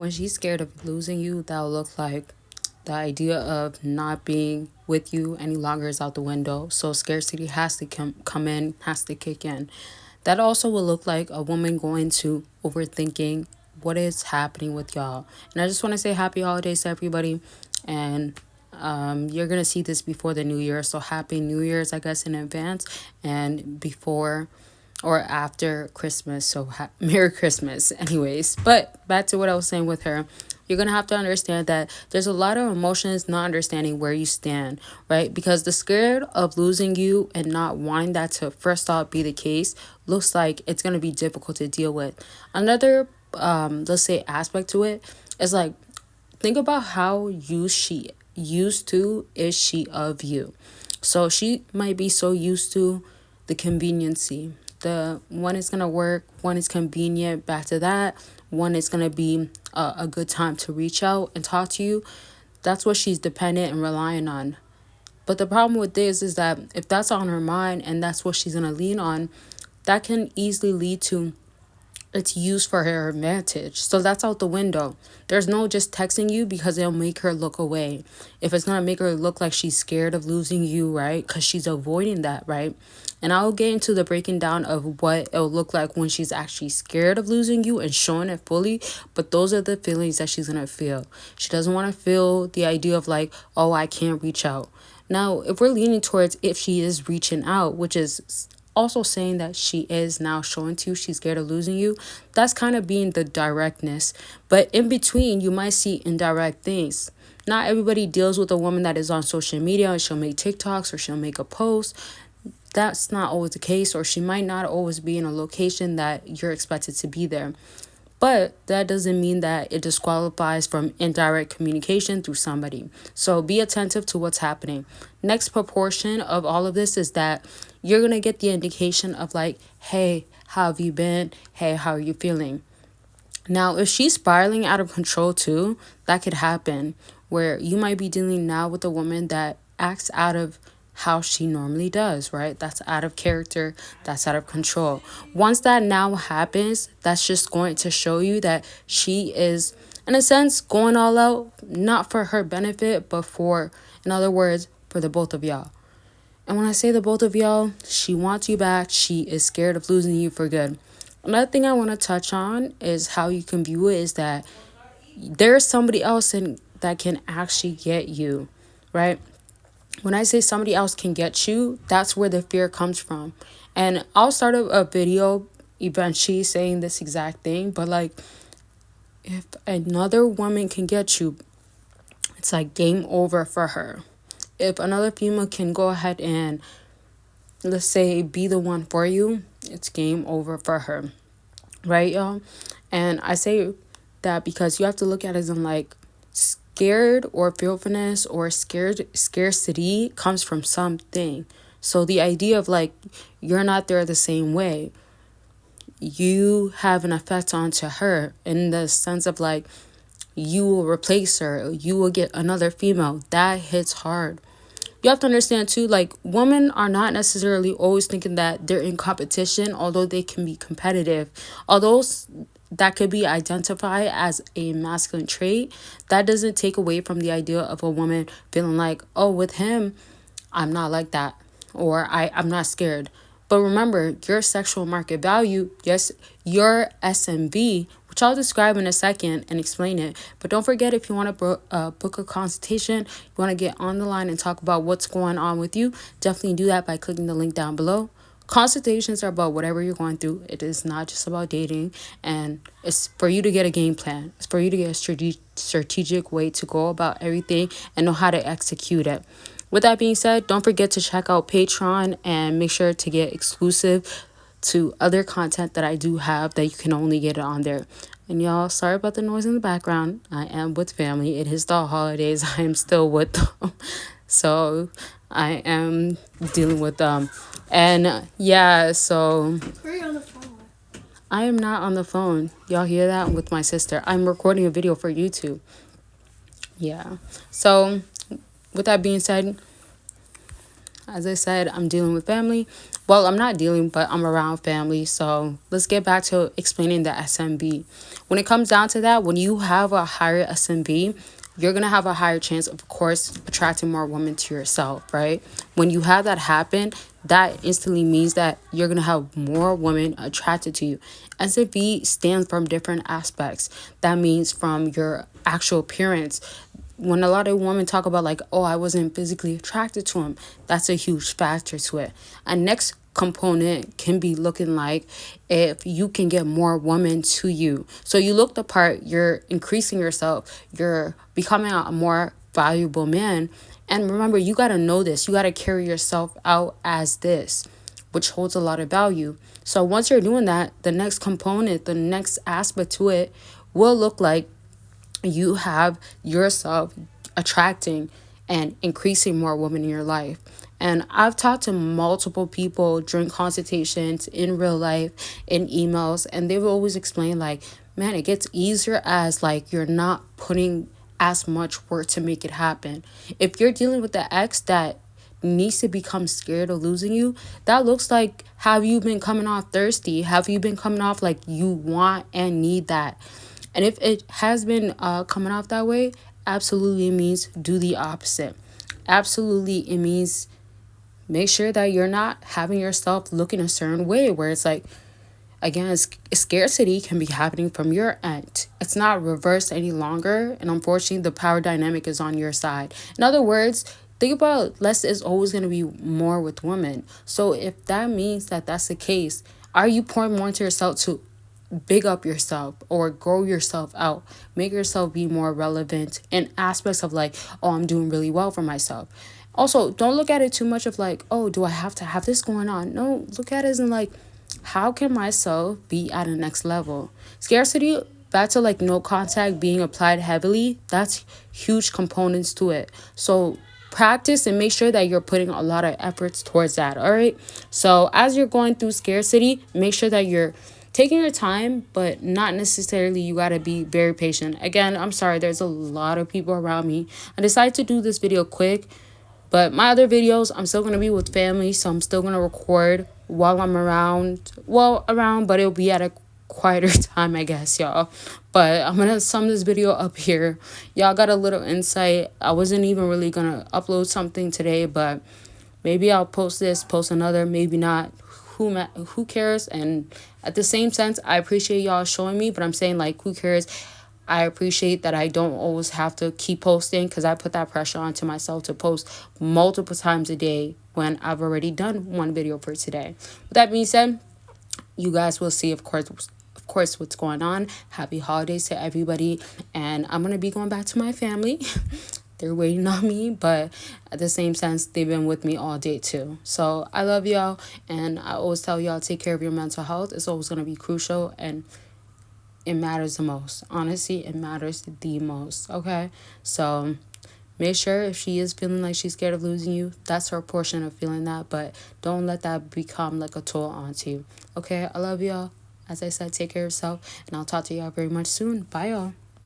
When she's scared of losing you, that'll look like the idea of not being with you any longer is out the window. So scarcity has to come in, has to kick in. That also will look like a woman going to overthinking what is happening with y'all. And I just want to say happy holidays to everybody. And you're going to see this before the new year. So happy New Year's, I guess, in advance. And before or after Christmas. So Merry Christmas, anyways. But back to what I was saying with her. You're going to have to understand that there's a lot of emotions not understanding where you stand, right? Because the scared of losing you and not wanting that to first off be the case looks like it's going to be difficult to deal with. Another, let's say, aspect to it is like, think about how she used to is she of you. So she might be so used to the conveniency. The one is gonna work, one is convenient, back to that. One is gonna be a good time to reach out and talk to you. That's what she's dependent and relying on. But the problem with this is that if that's on her mind and that's what she's gonna lean on, that can easily lead to it's used for her advantage. So that's out the window. There's no just texting you because it'll make her look away. If it's gonna make her look like she's scared of losing you, right? Because she's avoiding that, right? And I'll get into the breaking down of what it'll look like when she's actually scared of losing you and showing it fully. But those are the feelings that she's gonna feel. She doesn't want to feel the idea of like, oh, I can't reach out. Now, if we're leaning towards if she is reaching out, which is also saying that she is now showing to you she's scared of losing you, that's kind of being the directness. But in between, you might see indirect things. Not everybody deals with a woman that is on social media and she'll make TikToks or she'll make a post. That's not always the case, or she might not always be in a location that you're expected to be there. But that doesn't mean that it disqualifies from indirect communication through somebody. So be attentive to what's happening. Next proportion of all of this is that you're going to get the indication of like, hey, how have you been? Hey, how are you feeling? Now, if she's spiraling out of control too, that could happen where you might be dealing now with a woman that acts out of how she normally does, right? That's out of character, that's out of control. Once that now happens, that's just going to show you that she is, in a sense, going all out, not for her benefit, but for, in other words, for the both of y'all. And when I say the both of y'all, she wants you back. She is scared of losing you for good. Another thing I want to touch on is how you can view it is that there's somebody else that can actually get you, right? When I say somebody else can get you, that's where the fear comes from. And I'll start a video eventually saying this exact thing, but like if another woman can get you, it's like game over for her. If another female can go ahead and, let's say, be the one for you, it's game over for her, right, y'all? And I say that because you have to look at it as in like scared or fearfulness or scarcity comes from something. So the idea of like you're not there the same way, you have an effect onto her in the sense of like you will replace her, you will get another female. That hits hard. You have to understand too, like women are not necessarily always thinking that they're in competition, although they can be competitive. Although that could be identified as a masculine trait, that doesn't take away from the idea of a woman feeling like, oh, with him, I'm not like that, or I'm not scared. But remember, your sexual market value, yes, your SMV, which I'll describe in a second and explain it. But don't forget, if you want to book a consultation, you want to get on the line and talk about what's going on with you, definitely do that by clicking the link down below. Consultations are about whatever you're going through. It is not just about dating, and it's for you to get a game plan. It's for you to get a strategic way to go about everything and know how to execute it. With that being said, don't forget to check out Patreon and make sure to get exclusive to other content that I do have that you can only get it on there. And y'all, sorry about the noise in the background. I am with family. It is the holidays. I am still with them. So I am dealing with them. And yeah, so Where are you on the phone? I am not on the phone. Y'all hear that? With my sister. I'm recording a video for YouTube. Yeah. So with that being said, as I said, I'm dealing with family. well, I'm not dealing, but I'm around family. So let's get back to explaining the SMB. When it comes down to that, when you have a higher SMB, you're going to have a higher chance, of course, attracting more women to yourself, right? When you have that happen, that instantly means that you're going to have more women attracted to you. SMB stands from different aspects. That means from your actual appearance. When a lot of women talk about like, oh, I wasn't physically attracted to him, that's a huge factor to it. A next component can be looking like if you can get more women to you. So you look the part, you're increasing yourself, you're becoming a more valuable man. And remember, you got to know this. You got to carry yourself out as this, which holds a lot of value. So once you're doing that, the next component, the next aspect to it will look like you have yourself attracting and increasing more women in your life. And I've talked to multiple people during consultations, in real life, in emails, and they've always explained like, man, it gets easier as like you're not putting as much work to make it happen. If you're dealing with the ex that needs to become scared of losing you, that looks like, have you been coming off thirsty? Have you been coming off like you want and need that? And if it has been coming off that way, absolutely it means do the opposite. Absolutely it means make sure that you're not having yourself looking a certain way where it's like, again, scarcity can be happening from your end. It's not reversed any longer. And unfortunately, the power dynamic is on your side. In other words, think about less is always going to be more with women. So if that means that that's the case, are you pouring more into yourself to big up yourself or grow yourself out, make yourself be more relevant in aspects of like, oh, I'm doing really well for myself? Also, don't look at it too much of like, oh, do I have to have this going on? No, look at it as in like, how can myself be at a next level? Scarcity, back to like no contact being applied heavily, that's huge components to it. So practice and make sure that you're putting a lot of efforts towards that. All right. So as you're going through scarcity, make sure that you're taking your time, but not necessarily you got to be very patient. Again, I'm sorry, there's a lot of people around me. I decided to do this video quick, but my other videos, I'm still going to be with family, so I'm still going to record while I'm around. Well, around, but it'll be at a quieter time, I guess, y'all. But I'm going to sum this video up here. Y'all got a little insight. I wasn't even really going to upload something today, but maybe I'll post this, post another, maybe not. Who cares? And at the same sense, I appreciate y'all showing me, but I'm saying like, who cares? I appreciate that I don't always have to keep posting because I put that pressure onto myself to post multiple times a day when I've already done one video for today. With that being said, you guys will see, of course, what's going on. Happy holidays to everybody. And I'm going to be going back to my family. They're waiting on me, but at the same sense, they've been with me all day too. So I love y'all, and I always tell y'all, take care of your mental health. It's always going to be crucial, and it matters the most. Honestly, it matters the most, okay? So make sure if she is feeling like she's scared of losing you, that's her portion of feeling that, but don't let that become like a toll onto you, okay? I love y'all. As I said, take care of yourself, and I'll talk to y'all very much soon. Bye, y'all.